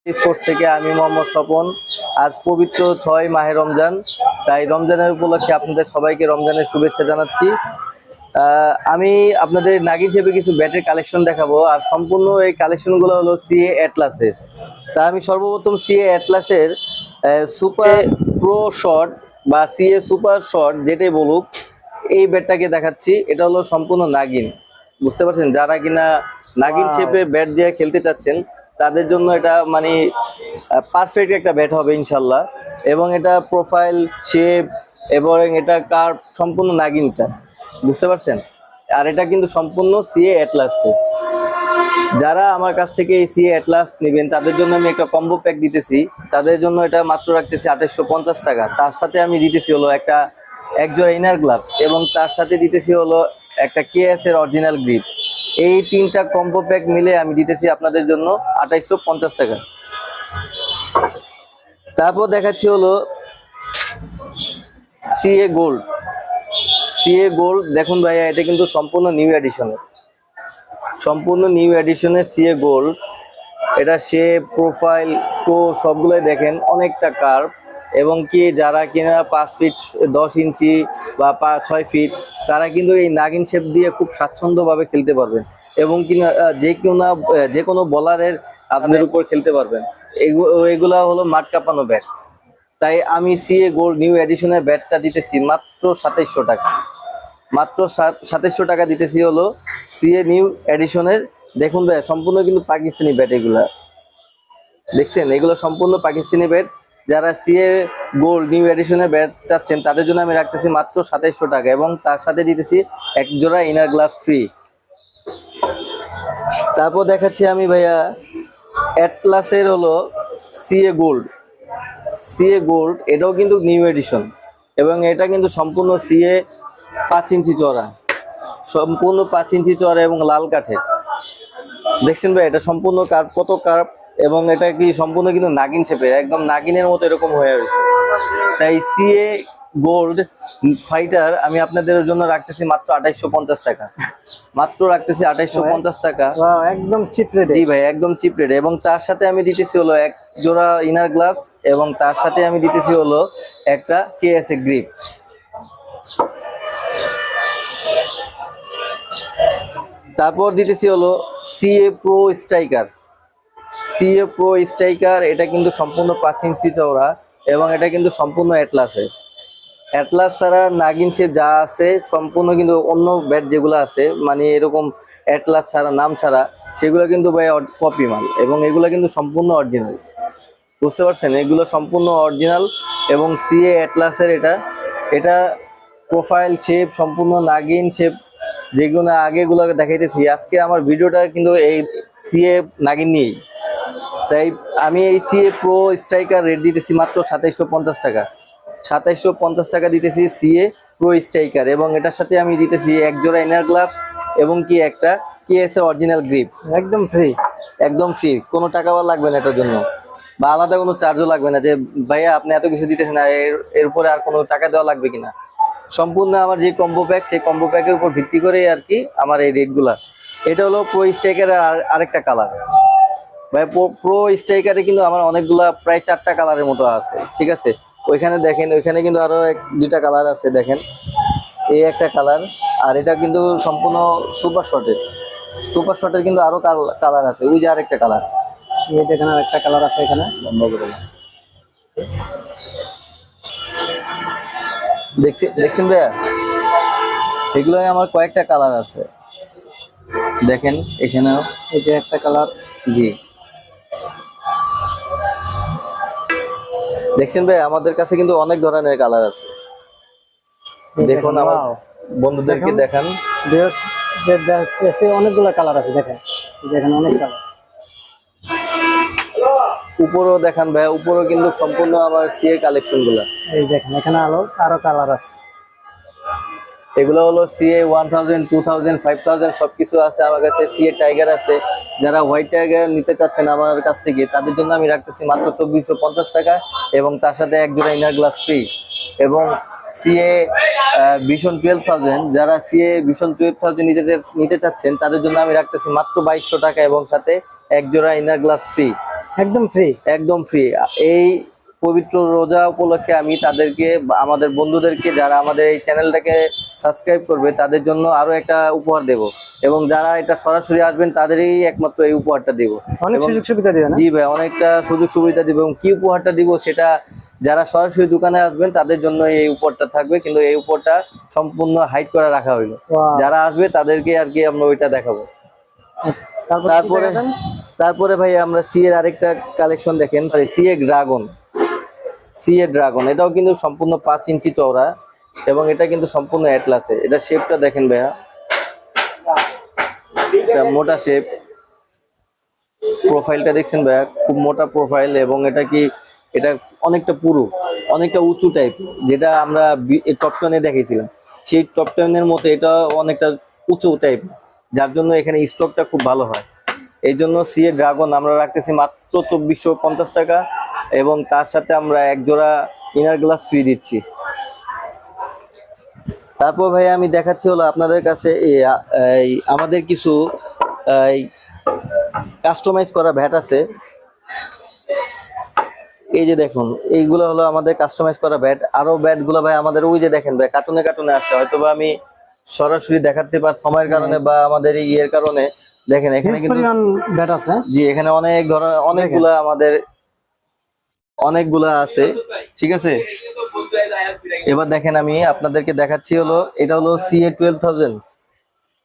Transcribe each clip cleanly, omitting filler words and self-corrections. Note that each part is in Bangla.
স্পোর্টস থেকে আমি মোহাম্মদ স্বপন। আজ পবিত্র 6 মাহে রমজান, তাই রমজানের উপলক্ষে আপনাদের সবাইকে রমজানের শুভেচ্ছা জানাচ্ছি। আমি আপনাদের নাগিন শেপে কিছু ব্যাটের কালেকশন দেখাবো, আর সম্পূর্ণ এই কালেকশনগুলো হলো সিএ অ্যাটলাসের। তা আমি সর্বপ্রথম সিএ অ্যাটলাসের সুপার প্রো শর্ট বা সিএ সুপার শর্ট যেটাই বলুক, এই ব্যাটটাকে দেখাচ্ছি। এটা হলো সম্পূর্ণ নাগিন, বুঝতে পারছেন? যারা কিনা নাগিন শেপে ব্যাট দিয়ে খেলতে চাচ্ছেন তাদের জন্য এটা মানে পারফেক্ট একটা ব্যাট হবে ইনশাল্লাহ। এবং এটা প্রোফাইল শেপ এবং এটা কার্ভ সম্পূর্ণ নাগিনটা, বুঝতে পারছেন? আর এটা কিন্তু সম্পূর্ণ সিএ অ্যাটলাস্টের। যারা আমার কাছ থেকে এই সিএ অ্যাটলাস নেবেন তাদের জন্য আমি একটা কম্বো প্যাক দিতেছি। তাদের জন্য এটা মাত্র রাখতেছি 2850 টাকা। তার সাথে আমি দিতেছি হলো একটা একজোড়া ইনার গ্লাভস, এবং তার সাথে দিতেছি হলো একটা কেএস এর অরিজিনাল গ্রিপ। এই তিনটা কম্বো প্যাক মিলে আমি দিতেছি আপনাদের জন্য 2850 টাকা। তারপর দেখাচ্ছি হলো সিএ গোল্ড। সিএ গোল্ড দেখুন ভাইয়া, এটা কিন্তু সম্পূর্ণ নিউ এডিশনের, সিএ গোল্ড। এটা শেপ প্রোফাইল টো সবগুলোই দেখেন অনেকটা কার্ভ, এবং কি যারা কিনা 5 ফিট 10 ইঞ্চি বা 6 ফিট তারা কিন্তু এই নাগিন শেপ দিয়ে খুব স্বাচ্ছন্দ্যভাবে খেলতে পারবেন, এবং কিনা যে কোনো বলারের আপনাদের উপর খেলতে পারবেন। এগুলা হলো মাঠ কাঁপানো ব্যাট। তাই আমি সিএ গোল্ড নিউ এডিশনের ব্যাটটা দিতেছি মাত্র 2700 টাকা। মাত্র 2700 টাকা দিতেছি হলো সিএ নিউ এডিশনের। দেখুন ভাই, সম্পূর্ণ কিন্তু পাকিস্তানি ব্যাট এগুলা, দেখছেন? এগুলো সম্পূর্ণ পাকিস্তানি ব্যাট। যারা সিএ গোল্ড নিউ এডিশনের ব্যাট চাচ্ছেন তাদের জন্য আমি রাখতেছি মাত্র 2700 টাকা, এবং তার সাথে দিতেছি এক জোড়া ইনার গ্লাভস ফ্রি। তারপর দেখাচ্ছি আমি ভাইয়া অ্যাটলাসের হলো সিএ গোল্ড। এটাও কিন্তু নিউ এডিশন, এবং এটা কিন্তু সম্পূর্ণ সিএ 5 ইঞ্চি চড়া, এবং লাল কাঠের। দেখছেন ভাই, এটা সম্পূর্ণ কার্ভ, কত কার্ভ, এবং এটা কি সম্পূর্ণ কিন্তু নাগিন শেপের, একদম নাগিনের মতো এরকম হয়ে রয়েছে। তাই সিএ গোল্ড ফাইটার আমি আপনাদের জন্য রাখতেছি মাত্র 2850 টাকা। মাত্র রাখতেছি 2850 টাকা, একদম চিপ রেট। জি ভাই, একদম চিপ রেট। এবং তার সাথে আমি দিতেছি হলো এক জোড়া ইনার গ্লাভস, এবং তার সাথে আমি দিতেছি হলো একটা কেএস এ গ্রিপ। তারপর দিতেছি হলো সিএ প্রো স্ট্রাইকার। এটা কিন্তু সম্পূর্ণ 5 ইঞ্চি চওড়া, এবং এটা কিন্তু সম্পূর্ণ অ্যাটলাস ছাড়া নাগিন শেপ যা আছে সম্পূর্ণ কিন্তু অন্য ব্যাট যেগুলো আছে মানে এরকম অ্যাটলাস ছাড়া, নাম ছাড়া, সেগুলো কিন্তু ভাই কপি মাল, এবং এগুলো কিন্তু সম্পূর্ণ অরিজিনাল, বুঝতে পারছেন? এগুলো সম্পূর্ণ অরিজিনাল। এবং সিএ অ্যাটলাসের এটা প্রোফাইল শেপ সম্পূর্ণ নাগিন শেপ, যেগুলো আগেগুলো দেখাইতেছি। আজকে আমার ভিডিওটা কিন্তু এই সিএ নাগিন নিয়েই। তাই আমি এই সিএ প্রো স্ট্রাইকার রেট দিতেছি মাত্র 2750 টাকা। 2750 টাকা দিতেছি সিএ প্রো স্ট্রাইকার, এবং এটার সাথে আমি দিতেছি এক জোড়া ইনার গ্লাভস, এবং কি একটা কেএস এর অরিজিনাল গ্রিপ। একদম ফ্রি, কোনো টাকাও লাগবে না এটার জন্য, বা আলাদা কোনো চার্জও লাগবে না যে ভাইয়া আপনি এত কিছু দিতেছেন না, এরপরে আর কোনো টাকা দেওয়া লাগবে কিনা। সম্পূর্ণ আমার যে কম্বো প্যাক, সেই কম্বো প্যাকের উপর ভিত্তি করে আর কি আমার এই রেটগুলা। এটা হলো প্রো স্ট্রাইকারের আরেকটা কালার। ভাই প্রো স্ট্রাইকারে কিন্তু আমার অনেকগুলা প্রায় 4টা কালারের মতো আছে, ঠিক আছে? ওইখানে দেখেন, ওইখানে কিন্তু আরো 2টা কালার আছে, দেখেন এই একটা কালার, আর এটা কিন্তু সম্পূর্ণ সুপার শর্টের কিন্তু আরো কালার আছে, ওই যে আরেকটা কালার, এই দেখেন আরেকটা কালার আছে এখানে। দেখছেন ভাইয়া, এগুলো আমার কয়েকটা কালার আছে, দেখেন এখানেও এই যে একটা কালার, জি দেখছেন ভাই, আমাদের কাছে কিন্তু অনেক ধরনের কালার আছে। দেখুন আমার বন্ধুদেরকে দেখান, অনেকগুলো কালার আছে, দেখেন যেখানে অনেক কালার। উপরেও দেখান ভাই, উপরেও কিন্তু সম্পূর্ণ আমার সিএ কালেকশন গুলা। এই দেখেন এখানে আরো কালার আছে। এগুলো হলো সিএ 1000, 2000, 5000 সবকিছু আছে আমার কাছে। সিএ টাইগার আছে, যারা হোয়াইট টাইগার নিতে চাচ্ছেন আমার কাছ থেকে তাদের জন্য আমি রাখতেছি মাত্র 2450 টাকা, এবং তার সাথে এক জোড়া ইনার গ্লাস ফ্রি। এবং সিএ ভিশন 12000, যারা সিএ ভিশন 12000 নিতে চাচ্ছেন তাদের জন্য আমি রাখতেছি মাত্র 2200 টাকা, এবং সাথে এক জোড়া ইনার গ্লাস ফ্রি। একদম ফ্রি। একদম ফ্রি। এই পবিত্র রোজা উপলক্ষে আমি তাদেরকে বা আমাদের বন্ধুদেরকে যারা আমাদের এই চ্যানেলটাকে সাবস্ক্রাইব করবে তাদের জন্য আরো একটা উপহার দেব, এবং যারা এটা সরাসরি আসবেন তাদেরই একমাত্র এই উপহারটা দেব। অনেক এবং সুযোগ সুবিধা দিবে না? জি ভাই, অনেকটা সুযোগ সুবিধা দিব, এবং কি উপহারটা দিব সেটা যারা সরাসরি দোকানে আসবেন তাদের জন্য এই উপহারটা থাকবে, কিন্তু এই উপহারটা সম্পূর্ণ হাইড করে রাখা হইলো। Wow. যারা আসবে তাদেরকে আর কি আমরা ওইটা দেখাবো। আচ্ছা, তারপর কি তারপরে দেখাবেন? তারপরে ভাই আমরা সি এর আরেকটা কালেকশন দেখেন, সি এ ড্রাগন। সি এ ড্রাগন এটাও কিন্তু সম্পূর্ণ 5 ইঞ্চি চওড়া, এবং এটা কিন্তু সম্পূর্ণ অ্যাটলাসে। এটা শেপটা দেখেন ভাইয়া, এটা মোটা শেপ। প্রোফাইলটা দেখছেন ভাইয়া, খুব মোটা প্রোফাইল, এবং এটা অনেকটা পুরু, অনেকটা উঁচু টাইপ, যেটা আমরা টপ টেনে দেখেছিলাম সেই টপ টেনের মতো এটা অনেকটা উঁচু টাইপ, যার জন্য এখানে স্টকটা খুব ভালো হয়। এই জন্য সি এ ড্রাগন আমরা রাখতেছি মাত্র 2450 টাকা, এবং তার সাথে আমরা এক জোড়া ইনার গ্লাস ফ্রি দিচ্ছি। তারপর ভাই আমি দেখাচ্ছি হলো আপনাদের কাছে এই আমাদের কিছু কাস্টমাইজ করা ভ্যাট আছে। এই যে দেখুন, এইগুলো হলো আমাদের কাস্টমাইজ করা ব্যাট। আরো ব্যাট গুলো ভাই আমাদের ওই যে দেখেন ভাই, কার্টুনে কার্টুনে আছে, হয়তো বা আমি সরাসরি দেখাতে পারছি সময়ের কারণে বা আমাদের এই ইয়ের কারণে। দেখেন এখানে হিউজ কিন্তু পরিমাণ ব্যাট আছে। জি, এখানে অনেক ধরনের অনেকগুলা আমাদের অনেকগুলা আছে, ঠিক আছে। এবার দেখেন আমি আপনাদেরকে দেখাচ্ছি হলো, এটা হলো সিএ 12,000।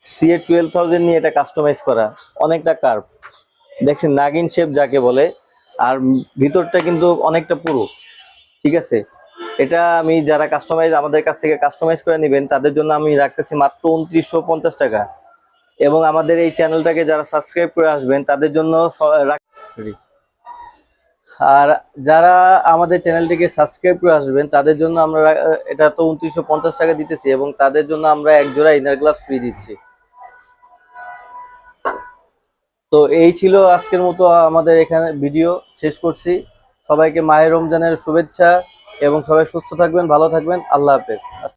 সিএ 12,000 নিয়ে এটা কাস্টমাইজ করা, অনেকটা কার্ভ দেখছেন, নাগিন শেপ যাকে বলে, আর ভিতরটা কিন্তু অনেকটা পুরো, ঠিক আছে। এটা আমি যারা কাস্টমাইজ আমাদের কাছ থেকে কাস্টমাইজ করে নেবেন তাদের জন্য আমি রাখতেছি মাত্র 2950 টাকা, এবং আমাদের এই চ্যানেলটাকে যারা সাবস্ক্রাইব করে আসবেন তাদের জন্য আর যারা আমাদের চ্যানেলটিকে সাবস্ক্রাইব করে আসবেন তাদের জন্য আমরা এটা তো 2950 টাকা দিতেছি, এবং তাদের জন্য আমরা এক জোড়া ইনার গ্লাস ফ্রি দিচ্ছি। তো এই ছিল আজকের মতো আমাদের এখানে ভিডিও শেষ করছি। সবাইকে মাহে রমজানের শুভেচ্ছা, এবং সবাই সুস্থ থাকবেন, ভালো থাকবেন। আল্লাহ হাফেজ।